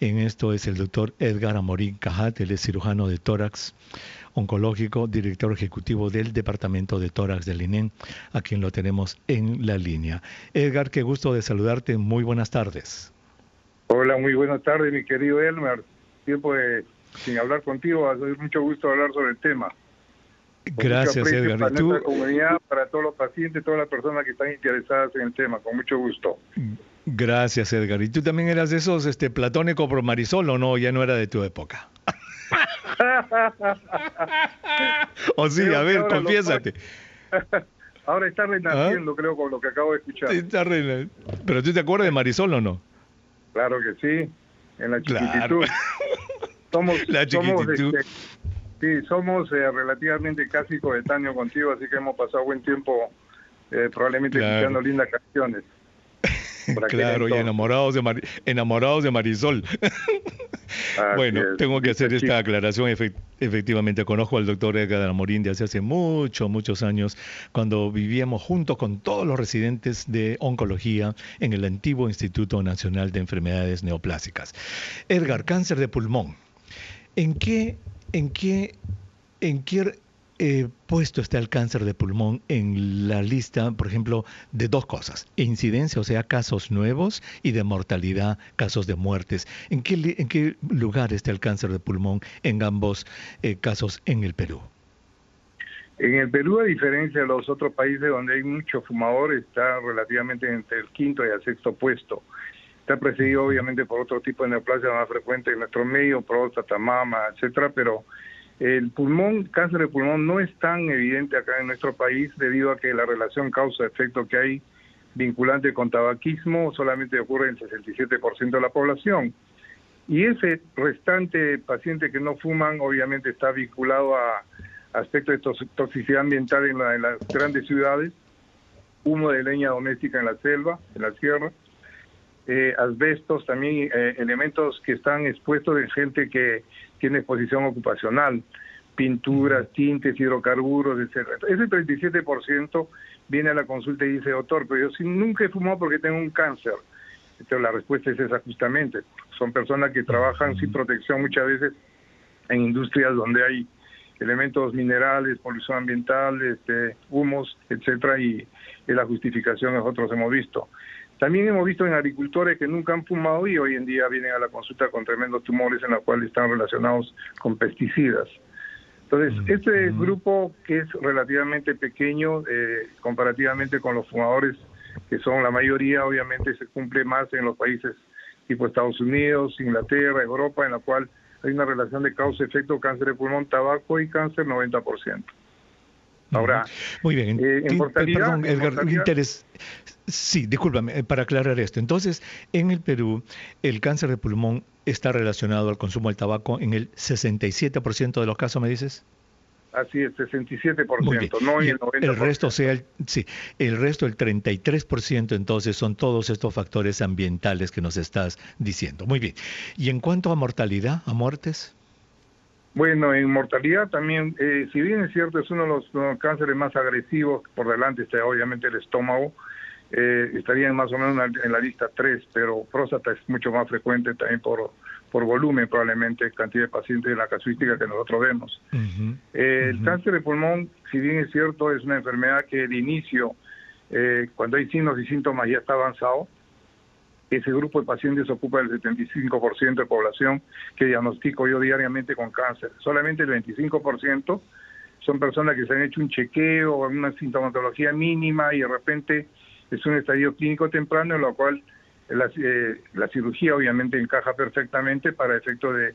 en esto es el doctor Edgar Amorín Cajat, él es cirujano de tórax oncológico, director ejecutivo del Departamento de Tórax del INEM, a quien lo tenemos en la línea. Edgar, qué gusto de saludarte, muy buenas tardes. Hola, muy buenas tardes, mi querido Elmer. Tiempo sin hablar contigo, ha sido mucho gusto hablar sobre el tema. Con Gracias, mucho Edgar. para ¿Y tú? nuestra comunidad, para todos los pacientes, todas las personas que están interesadas en el tema, con mucho gusto. Gracias, Edgar. ¿Y tú también eras de esos platónico por Marisol o no? Ya no era de tu época. O sí, Creo a que ver, confiésate. Ahora está renaciendo, creo, con lo que acabo de escuchar. Pero ¿tú te acuerdas de Marisol o no? Claro que sí, en la Claro. chiquititud. Somos somos relativamente casi coetáneos contigo, así que hemos pasado buen tiempo probablemente escuchando lindas canciones. Claro, y enamorados de Marisol. Bueno, tengo que hacer esta aclaración. Efectivamente, conozco al doctor Edgar Amorín de hace muchos años, cuando vivíamos juntos con todos los residentes de oncología en el antiguo Instituto Nacional de Enfermedades Neoplásicas. Edgar, cáncer de pulmón. ¿En qué puesto está el cáncer de pulmón en la lista, por ejemplo, de dos cosas? Incidencia, o sea, casos nuevos, y de mortalidad, casos de muertes. ¿En qué lugar está el cáncer de pulmón en ambos casos en el Perú? En el Perú, a diferencia de los otros países donde hay muchos fumadores, está relativamente entre el quinto y el sexto puesto. Está precedido obviamente por otro tipo de neoplasia más frecuente en nuestro medio, próstata, mama, etcétera, pero el cáncer de pulmón no es tan evidente acá en nuestro país debido a que la relación causa-efecto que hay vinculante con tabaquismo solamente ocurre en el 67% de la población. Y ese restante paciente que no fuman obviamente está vinculado a aspectos de toxicidad ambiental en las grandes ciudades, humo de leña doméstica en la selva, en la sierra, asbestos, también elementos que están expuestos de gente que tiene exposición ocupacional, pinturas, tintes, hidrocarburos, etc. Ese 37% viene a la consulta y dice, doctor, pero yo nunca he fumado porque tengo un cáncer. Entonces la respuesta es esa justamente. Son personas que trabajan sin protección muchas veces en industrias donde hay elementos minerales, polución ambiental, humos, etcétera, y la justificación nosotros hemos visto. También hemos visto en agricultores que nunca han fumado y hoy en día vienen a la consulta con tremendos tumores en los cuales están relacionados con pesticidas. Entonces, este grupo que es relativamente pequeño comparativamente con los fumadores, que son la mayoría, obviamente se cumple más en los países tipo Estados Unidos, Inglaterra, Europa, en la cual hay una relación de causa-efecto, cáncer de pulmón, tabaco y cáncer 90%. Ahora, muy bien. En mortalidad, perdón, Edgar, sí, discúlpame, para aclarar esto. Entonces, en el Perú, el cáncer de pulmón está relacionado al consumo del tabaco en el 67% de los casos, ¿me dices? Así es, 67%, no en el 90%. El resto, el resto, el 33%, entonces, son todos estos factores ambientales que nos estás diciendo. Muy bien. ¿Y en cuanto a mortalidad, a muertes? Bueno, en mortalidad también, si bien es cierto, es uno de los cánceres más agresivos, por delante está obviamente el estómago, estaría más o menos en la lista 3, pero próstata es mucho más frecuente también por volumen, probablemente, cantidad de pacientes en la casuística que nosotros vemos. El cáncer de pulmón, si bien es cierto, es una enfermedad que de inicio, cuando hay signos y síntomas ya está avanzado. Ese grupo de pacientes ocupa el 75% de población que diagnostico yo diariamente con cáncer. Solamente el 25% son personas que se han hecho un chequeo o una sintomatología mínima y de repente es un estadio clínico temprano, en lo cual la cirugía obviamente encaja perfectamente para efecto de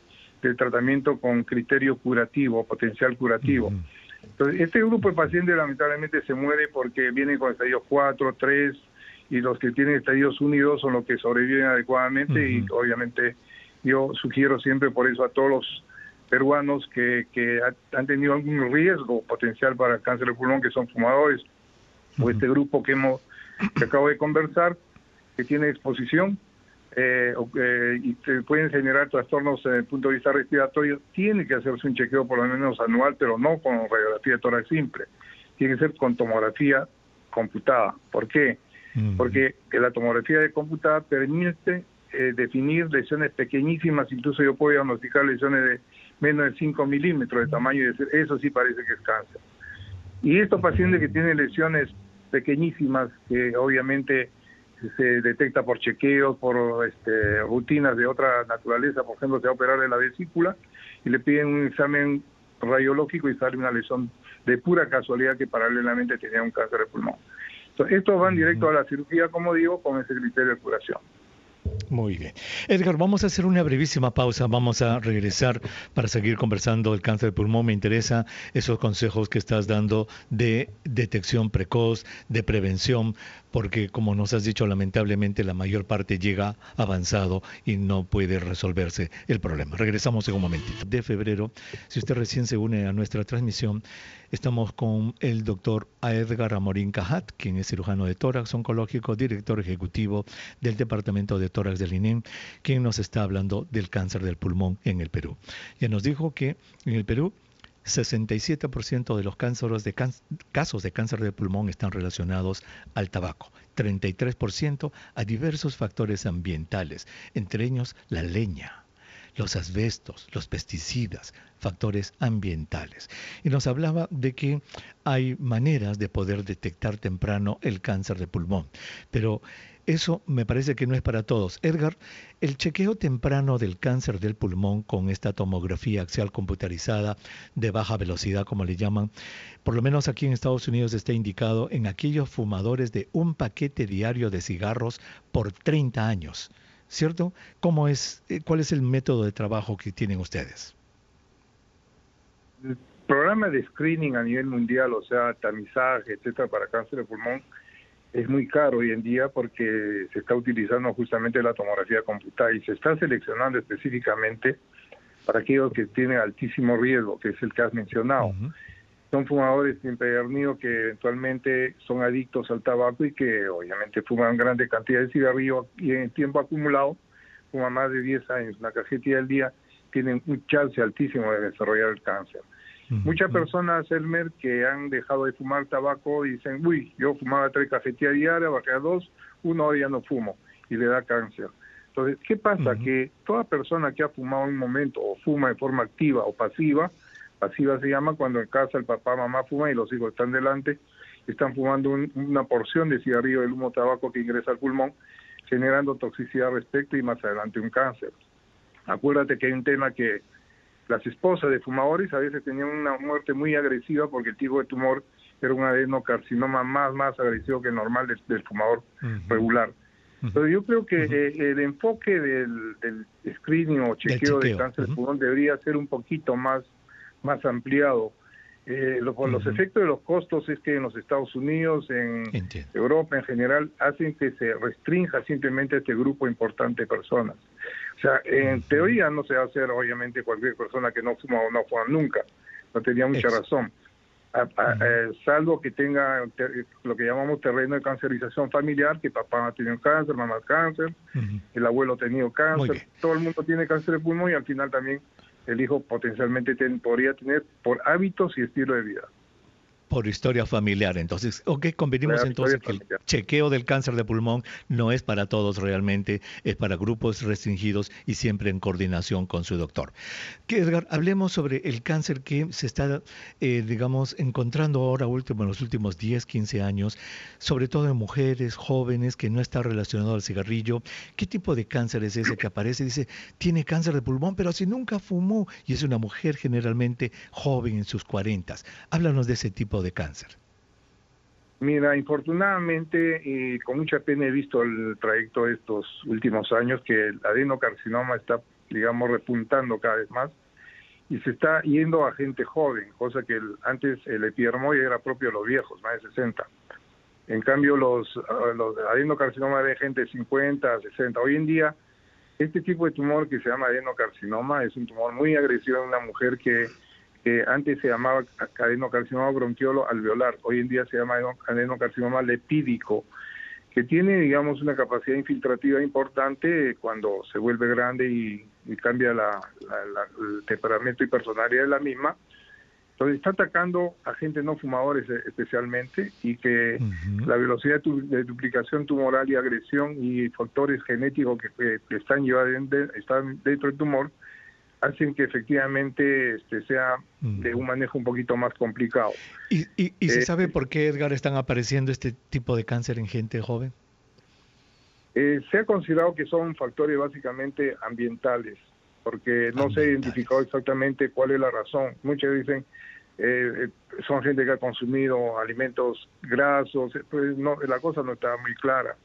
tratamiento con criterio curativo, potencial curativo. Entonces, este grupo de pacientes lamentablemente se muere porque vienen con estadios 4, 3, y los que tienen estadios 1 y 2 son los que sobreviven adecuadamente y obviamente yo sugiero siempre por eso a todos los peruanos que han tenido algún riesgo potencial para el cáncer de pulmón, que son fumadores, o este grupo que acabo de conversar, que tiene exposición y que pueden generar trastornos desde el punto de vista respiratorio, tiene que hacerse un chequeo por lo menos anual, pero no con radiografía de tórax simple, tiene que ser con tomografía computada. ¿Por qué? Porque la tomografía de computada permite definir lesiones pequeñísimas, incluso yo puedo diagnosticar lesiones de menos de 5 milímetros de tamaño y decir, eso sí parece que es cáncer. Y estos pacientes que tienen lesiones pequeñísimas, que obviamente se detecta por chequeos, por rutinas de otra naturaleza, por ejemplo, se va a operar de la vesícula y le piden un examen radiológico y sale una lesión de pura casualidad que paralelamente tenía un cáncer de pulmón. Entonces, estos van directo a la cirugía, como digo, con ese criterio de curación. Muy bien. Edgar, vamos a hacer una brevísima pausa. Vamos a regresar para seguir conversando del cáncer de pulmón. Me interesa esos consejos que estás dando de detección precoz, de prevención, porque como nos has dicho, lamentablemente la mayor parte llega avanzado y no puede resolverse el problema. Regresamos en un momentito. De febrero, si usted recién se une a nuestra transmisión, estamos con el doctor Edgar Amorín Cajat, quien es cirujano de tórax oncológico, director ejecutivo del Departamento de Tórax del INEM, quien nos está hablando del cáncer del pulmón en el Perú. Ya nos dijo que en el Perú 67% de los casos de cáncer de pulmón están relacionados al tabaco, 33% a diversos factores ambientales, entre ellos la leña, los asbestos, los pesticidas, factores ambientales. Y nos hablaba de que hay maneras de poder detectar temprano el cáncer de pulmón, pero eso me parece que no es para todos. Edgar, el chequeo temprano del cáncer del pulmón con esta tomografía axial computarizada de baja velocidad, como le llaman, por lo menos aquí en Estados Unidos está indicado en aquellos fumadores de un paquete diario de cigarros por 30 años. ¿Cierto? ¿Cuál es el método de trabajo que tienen ustedes? El programa de screening a nivel mundial, o sea, tamizaje, etcétera, para cáncer de pulmón, es muy caro hoy en día porque se está utilizando justamente la tomografía computada y se está seleccionando específicamente para aquellos que tienen altísimo riesgo, que es el que has mencionado. Son fumadores empedernidos que eventualmente son adictos al tabaco y que obviamente fuman grandes cantidades de cigarrillos y en el tiempo acumulado, fuman más de 10 años, una cajetilla al día, tienen un chance altísimo de desarrollar el cáncer. Muchas personas, Elmer, que han dejado de fumar tabaco dicen, uy, yo fumaba 3 cajetillas diarias, bajé a 2, 1 hoy ya no fumo y le da cáncer. Entonces, ¿qué pasa? Que toda persona que ha fumado en un momento o fuma de forma activa o pasiva se llama cuando en casa el papá, mamá fuma y los hijos están delante, están fumando una porción de cigarrillo del humo tabaco que ingresa al pulmón, generando toxicidad al respecto y más adelante un cáncer. Acuérdate que hay un tema que las esposas de fumadores a veces tenían una muerte muy agresiva porque el tipo de tumor era un adenocarcinoma más agresivo que el normal del fumador regular. Entonces yo creo que el enfoque del screening o chequeo de cáncer de pulmón debería ser un poquito más ampliado. Por los efectos de los costos es que en los Estados Unidos, en Europa en general, hacen que se restrinja simplemente este grupo importante de personas. O sea, en teoría no se va a hacer obviamente cualquier persona que no fuma o no fuma nunca, no tenía mucha razón, salvo que tenga lo que llamamos terreno de cancerización familiar, que papá ha tenido cáncer, mamá cáncer, el abuelo ha tenido cáncer, todo el mundo tiene cáncer de pulmón y al final también el hijo potencialmente podría tener por hábitos y estilo de vida. Por historia familiar, entonces, convenimos entonces que el chequeo del cáncer de pulmón no es para todos realmente, es para grupos restringidos y siempre en coordinación con su doctor. Edgar, hablemos sobre el cáncer que se está, encontrando ahora en los últimos 10, 15 años, sobre todo en mujeres, jóvenes, que no está relacionado al cigarrillo. ¿Qué tipo de cáncer es ese que aparece? Dice, tiene cáncer de pulmón, pero si nunca fumó, y es una mujer generalmente joven en sus 40. Háblanos de ese tipo de cáncer. Mira, infortunadamente y con mucha pena he visto el trayecto de estos últimos años que el adenocarcinoma está, repuntando cada vez más y se está yendo a gente joven, cosa que antes el epidermoide era propio de los viejos, más de 60. En cambio los adenocarcinomas de gente de 50, 60. Hoy en día este tipo de tumor que se llama adenocarcinoma es un tumor muy agresivo en una mujer que antes se llamaba adenocarcinoma bronquiolo alveolar, hoy en día se llama adenocarcinoma lepídico, que tiene, una capacidad infiltrativa importante cuando se vuelve grande y cambia el temperamento y personalidad de la misma, Entonces está atacando a gente no fumadores especialmente, y que la velocidad de duplicación tumoral y agresión y factores genéticos que están están dentro del tumor hacen que efectivamente sea de un manejo un poquito más complicado. ¿Y se sabe por qué, Edgar, están apareciendo este tipo de cáncer en gente joven? Se ha considerado que son factores básicamente ambientales, porque no se ha identificado exactamente cuál es la razón. Muchos dicen son gente que ha consumido alimentos grasos, pues no, la cosa no está muy clara.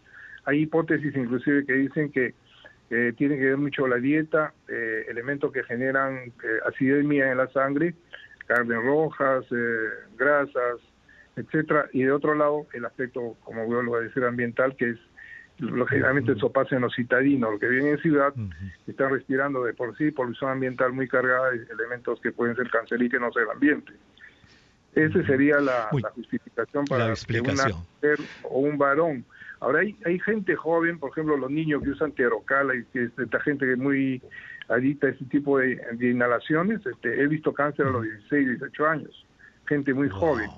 Hay hipótesis inclusive que dicen que tiene que ver mucho la dieta, elementos que generan acidemia en la sangre, carnes rojas, grasas, etcétera, y de otro lado el aspecto, como vuelvo a decir, ambiental, que es lógicamente eso pasa en los citadinos, los que viven en ciudad, están respirando de por sí polución ambiental muy cargada de elementos que pueden ser cancerígenos del ambiente. Esa sería la justificación para que una mujer o un varón. Ahora hay gente joven, por ejemplo los niños que usan Terocal, y que esta gente que es muy adicta a ese tipo de inhalaciones. He visto cáncer a los 16, 18 años, gente muy joven.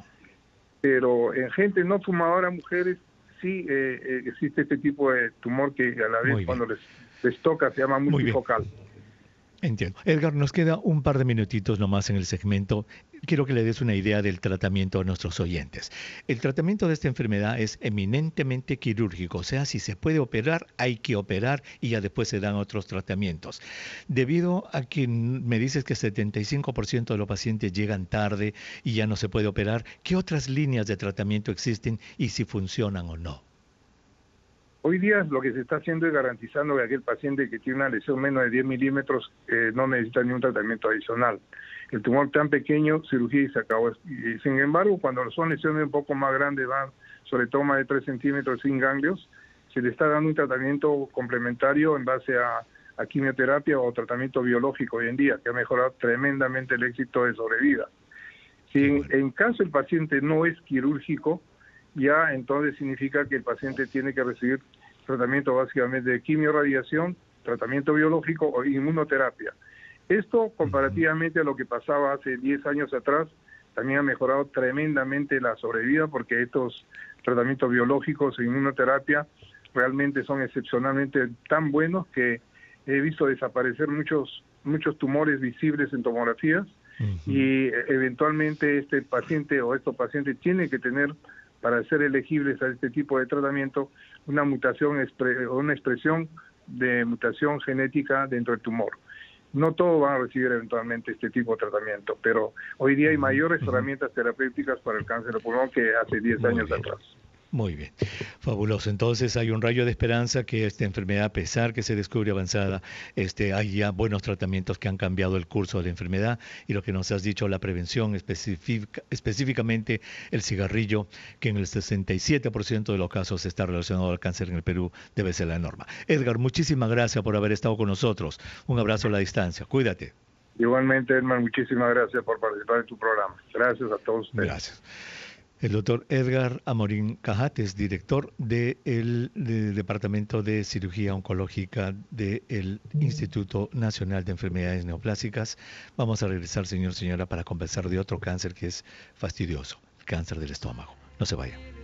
Pero en gente no fumadora, mujeres, sí existe este tipo de tumor que a la vez cuando les toca se llama multifocal. Entiendo. Edgar, nos queda un par de minutitos nomás en el segmento. Quiero que le des una idea del tratamiento a nuestros oyentes. El tratamiento de esta enfermedad es eminentemente quirúrgico, o sea, si se puede operar, hay que operar y ya después se dan otros tratamientos. Debido a que me dices que 75% de los pacientes llegan tarde y ya no se puede operar, ¿qué otras líneas de tratamiento existen y si funcionan o no? Hoy día lo que se está haciendo es garantizando que aquel paciente que tiene una lesión menos de 10 milímetros no necesita ningún tratamiento adicional. El tumor tan pequeño, cirugía y se acabó. Y sin embargo, cuando son lesiones un poco más grandes, van sobre todo más de 3 centímetros sin ganglios, se le está dando un tratamiento complementario en base a quimioterapia o tratamiento biológico hoy en día, que ha mejorado tremendamente el éxito de sobrevida. Si en caso el paciente no es quirúrgico, ya entonces significa que el paciente tiene que recibir tratamiento básicamente de quimiorradiación, tratamiento biológico o inmunoterapia. Esto, comparativamente a lo que pasaba hace 10 años atrás, también ha mejorado tremendamente la sobrevida, porque estos tratamientos biológicos e inmunoterapia realmente son excepcionalmente tan buenos que he visto desaparecer muchos tumores visibles en tomografías, y eventualmente este paciente o estos pacientes tienen que tener, para ser elegibles a este tipo de tratamiento, una mutación o una expresión de mutación genética dentro del tumor. No todos van a recibir eventualmente este tipo de tratamiento, pero hoy día hay mayores herramientas terapéuticas para el cáncer de pulmón que hace 10 años atrás. Muy bien, fabuloso. Entonces hay un rayo de esperanza que esta enfermedad, a pesar que se descubre avanzada, hay ya buenos tratamientos que han cambiado el curso de la enfermedad, y lo que nos has dicho, la prevención, específicamente el cigarrillo, que en el 67% de los casos está relacionado al cáncer en el Perú, debe ser la norma. Edgar, muchísimas gracias por haber estado con nosotros. Un abrazo a la distancia. Cuídate. Igualmente, Edman, muchísimas gracias por participar en tu programa. Gracias a todos ustedes. Gracias. El doctor Edgar Amorín Cajates, director del Departamento de Cirugía Oncológica del Instituto Nacional de Enfermedades Neoplásicas. Vamos a regresar, señora, para conversar de otro cáncer que es fastidioso, el cáncer del estómago. No se vayan.